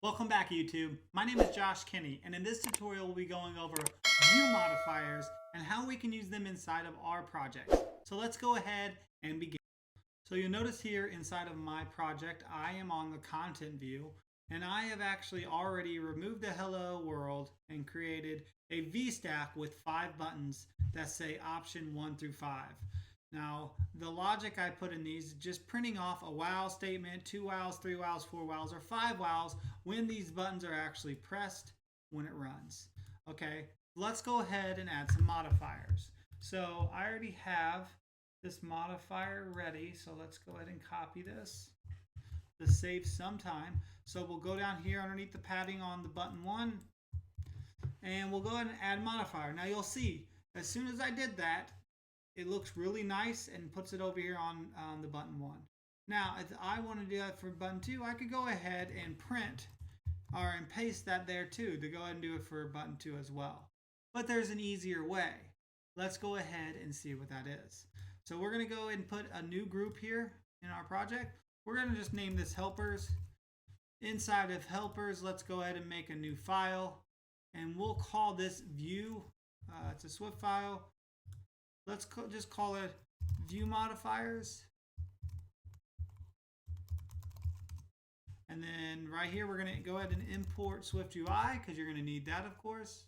Welcome back, YouTube. My name is Josh Kinney, and in this tutorial we'll be going over view modifiers and how we can use them inside of our projects. So let's go ahead and begin. So you'll notice here inside of my project I am on the content view, and I have actually already removed the hello world and created a V-stack with 5 buttons that say option 1 through 5. Now, the logic I put in these is just printing off a while statement, 2 whiles, 3 whiles, 4 whiles, or 5 whiles when these buttons are actually pressed when it runs. Okay, let's go ahead and add some modifiers. So I already have this modifier ready, so let's go ahead and copy this. This saves some time. So we'll go down here underneath the padding on the button 1, and we'll go ahead and add modifier. Now you'll see, as soon as I did that, it looks really nice and puts it over here on the button 1. Now, if I want to do that for button 2, I could go ahead and print and paste that there too to go ahead and do it for button 2 as well. But there's an easier way. Let's go ahead and see what that is. So we're going to go ahead and put a new group here in our project. We're going to just name this helpers. Inside of helpers, let's go ahead and make a new file, and we'll call this view. It's a Swift file. Let's just call it ViewModifiers. And then right here, we're going to go ahead and import SwiftUI because you're going to need that, of course.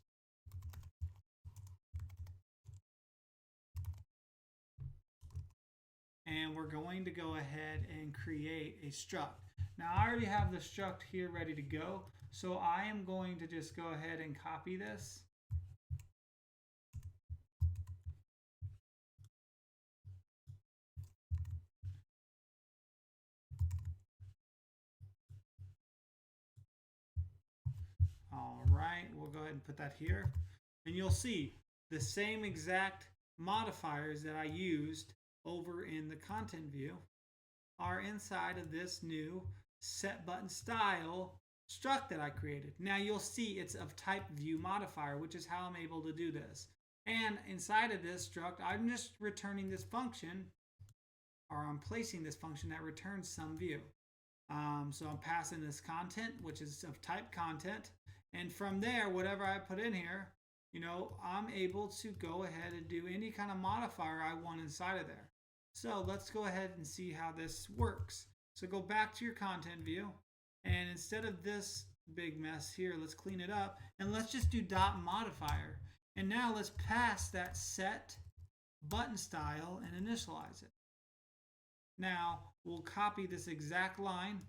And we're going to go ahead and create a struct. Now, I already have the struct here ready to go, so I am going to just go ahead and copy this. All right, we'll go ahead and put that here. And you'll see the same exact modifiers that I used over in the content view are inside of this new set button style struct that I created. Now you'll see it's of type ViewModifier, which is how I'm able to do this. And inside of this struct, I'm just returning this function, or I'm placing this function that returns some view. So I'm passing this content, which is of type content. And from there, whatever I put in here, I'm able to go ahead and do any kind of modifier I want inside of there. So let's go ahead and see how this works. So go back to your content view, and instead of this big mess here, let's clean it up, and let's just do .modifier. And now let's pass that set button style and initialize it. Now we'll copy this exact line.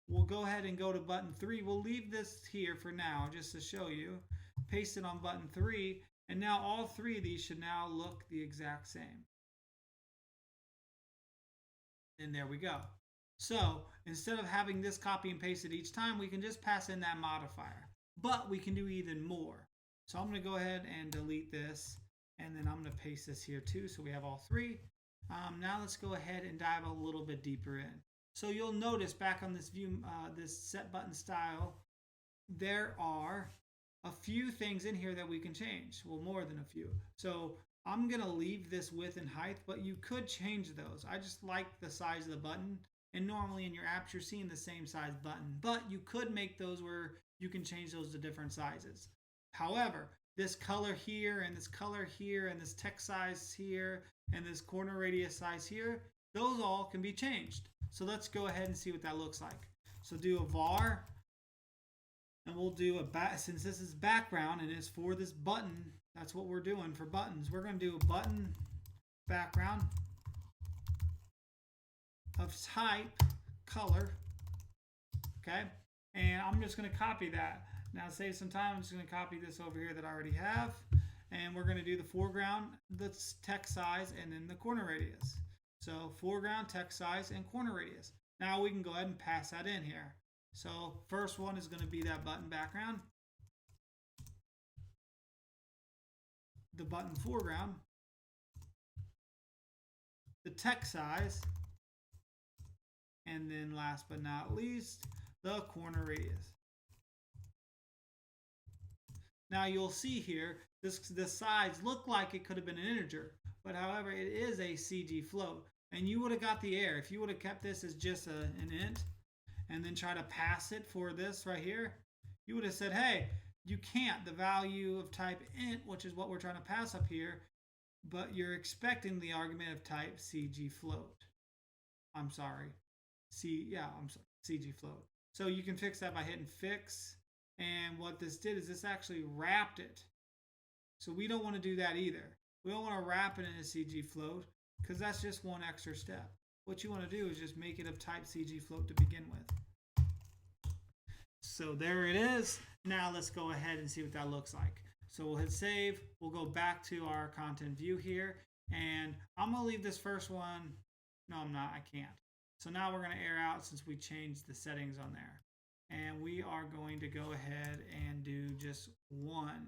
We'll go ahead and go to button 3. We'll leave this here for now just to show you. Paste it on button 3, and now all 3 of these should now look the exact same. And there we go. So instead of having this copy and pasted each time, we can just pass in that modifier. But we can do even more. So I'm going to go ahead and delete this, and then I'm going to paste this here too, so we have all 3. Now let's go ahead and dive a little bit deeper in. So you'll notice back on this view, this set button style, there are a few things in here that we can change. Well, more than a few. So I'm going to leave this width and height, but you could change those. I just like the size of the button, and normally in your apps you're seeing the same size button, but you could make those where you can change those to different sizes. However, this color here and this color here and this text size here and this corner radius size here, those all can be changed. So let's go ahead and see what that looks like. So do a var, and we'll do since this is background and it's for this button, that's what we're doing for buttons. We're going to do a button background of type color. Okay, and I'm just going to copy that. Now to save some time, I'm just going to copy this over here that I already have, and we're going to do the foreground, the text size, and then the corner radius. So foreground, text size, and corner radius. Now we can go ahead and pass that in here. So first one is going to be that button background, the button foreground, the text size, and then last but not least, the corner radius. Now you'll see here, the size looked like it could have been an integer, but however, it is a CG float. And you would have got the error if you would have kept this as just an int, and then try to pass it for this right here, you would have said, hey, you can't. The value of type int, which is what we're trying to pass up here, but you're expecting the argument of type CG float. I'm sorry. CG float. So you can fix that by hitting fix. And what this did is this actually wrapped it. So we don't want to do that either. We don't want to wrap it in a CG float because that's just one extra step. What you want to do is just make it of type CG float to begin with. So there it is. Now let's go ahead and see what that looks like. So we'll hit save. We'll go back to our content view here. And I'm going to leave this first one. No, I'm not. I can't. So now we're going to air out since we changed the settings on there. And we are going to go ahead and do just one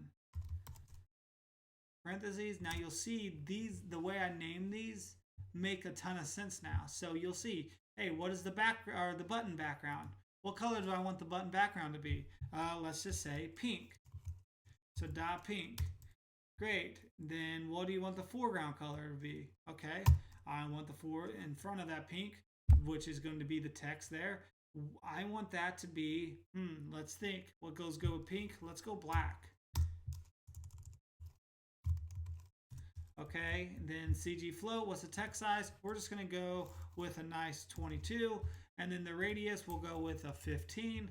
parentheses. Now you'll see these, the way I name these, make a ton of sense now. So you'll see, hey, what is the the button background? What color do I want the button background to be? Let's just say pink. So dot pink. Great. Then what do you want the foreground color to be? Okay, I want the in front of that pink, which is going to be the text there. I want that to be, let's think, what goes good with pink? Let's go black. Okay, then CG float, what's the text size? We're just going to go with a nice 22, and then the radius we'll go with a 15,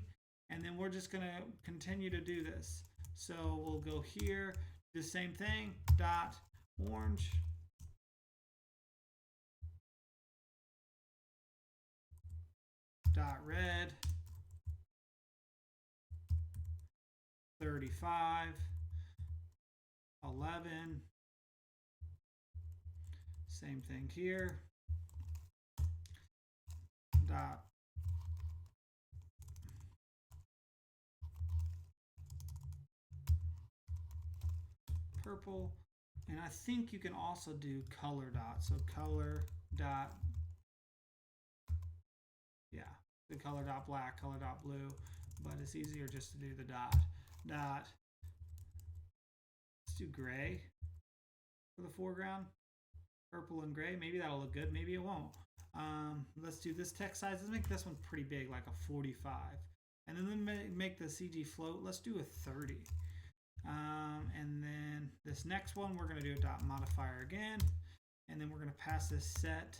and then we're just going to continue to do this. So we'll go here, the same thing, dot orange, dot red, 35, 11, same thing here, dot purple, and I think you can also do color dot. So color dot, yeah, the color dot black, color dot blue, but it's easier just to do the dot. Let's do gray for the foreground, purple and gray. Maybe that'll look good, maybe it won't. Let's do this text size. Let's make this one pretty big, like a 45, and then make the CG float. Let's do a 30. And then this next one, we're going to do a dot modifier again, and then we're going to pass this set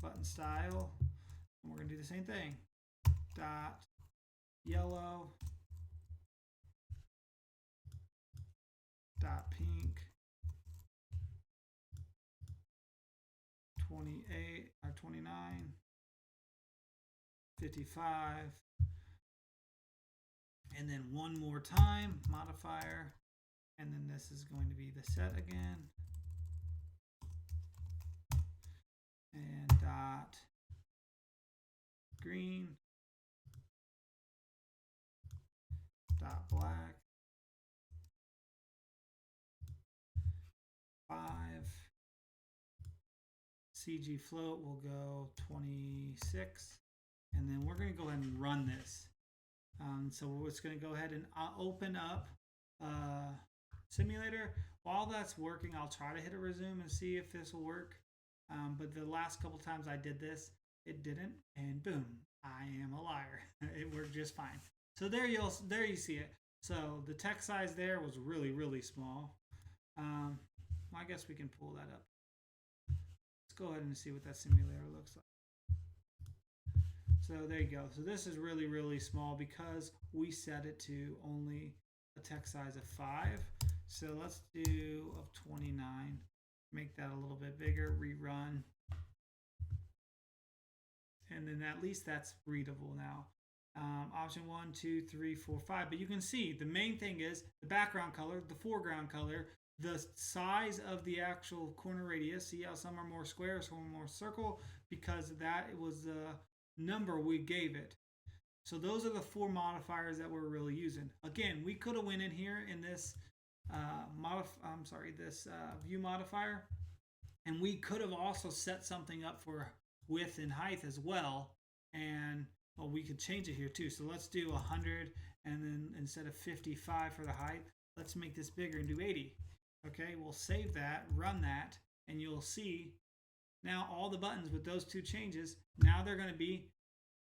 button style, and we're going to do the same thing. Dot yellow, dot pink, 28 or 29, 55. And then one more time, modifier, and then this is going to be the set again, and dot green, dot black, 5, CG float will go 26, and then we're going to go ahead and run this. So we're just going to go ahead and open up simulator. While that's working, I'll try to hit a resume and see if this will work. But the last couple times I did this, it didn't, and boom, I am a liar. It worked just fine. So there you see it. So the text size there was really, really small. I guess we can pull that up. Let's go ahead and see what that simulator looks like. So there you go. So this is really, really small because we set it to only a text size of 5. So let's do of 29. Make that a little bit bigger, rerun. And then at least that's readable now. Option 1, 2, 3, 4, 5. But you can see the main thing is the background color, the foreground color, the size of the actual corner radius. See how some are more square, some are more circle, because that was the number we gave it. So those are the 4 modifiers that we're really using. Again, we could have went in here in this view modifier, and we could have also set something up for width and height as well, and well, we could change it here too. So let's do 100, and then instead of 55 for the height, let's make this bigger and do 80. Okay, we'll save that, run that, and you'll see Now all the buttons with those two changes, now they're going to be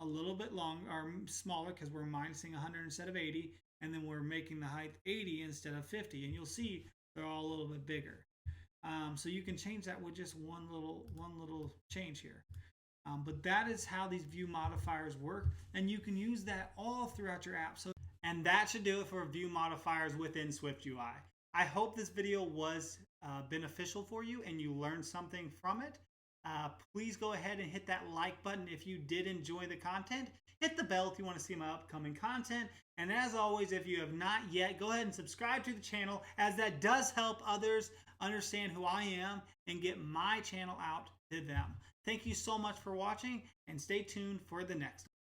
a little bit long or smaller because we're minusing 100 instead of 80, and then we're making the height 80 instead of 50, and you'll see they're all a little bit bigger. So you can change that with just one little change here. But that is how these view modifiers work, and you can use that all throughout your app. And that should do it for view modifiers within SwiftUI. I hope this video was beneficial for you and you learned something from it. Please go ahead and hit that like button if you did enjoy the content. Hit the bell if you want to see my upcoming content. And as always, if you have not yet, go ahead and subscribe to the channel, as that does help others understand who I am and get my channel out to them. Thank you so much for watching, and stay tuned for the next one.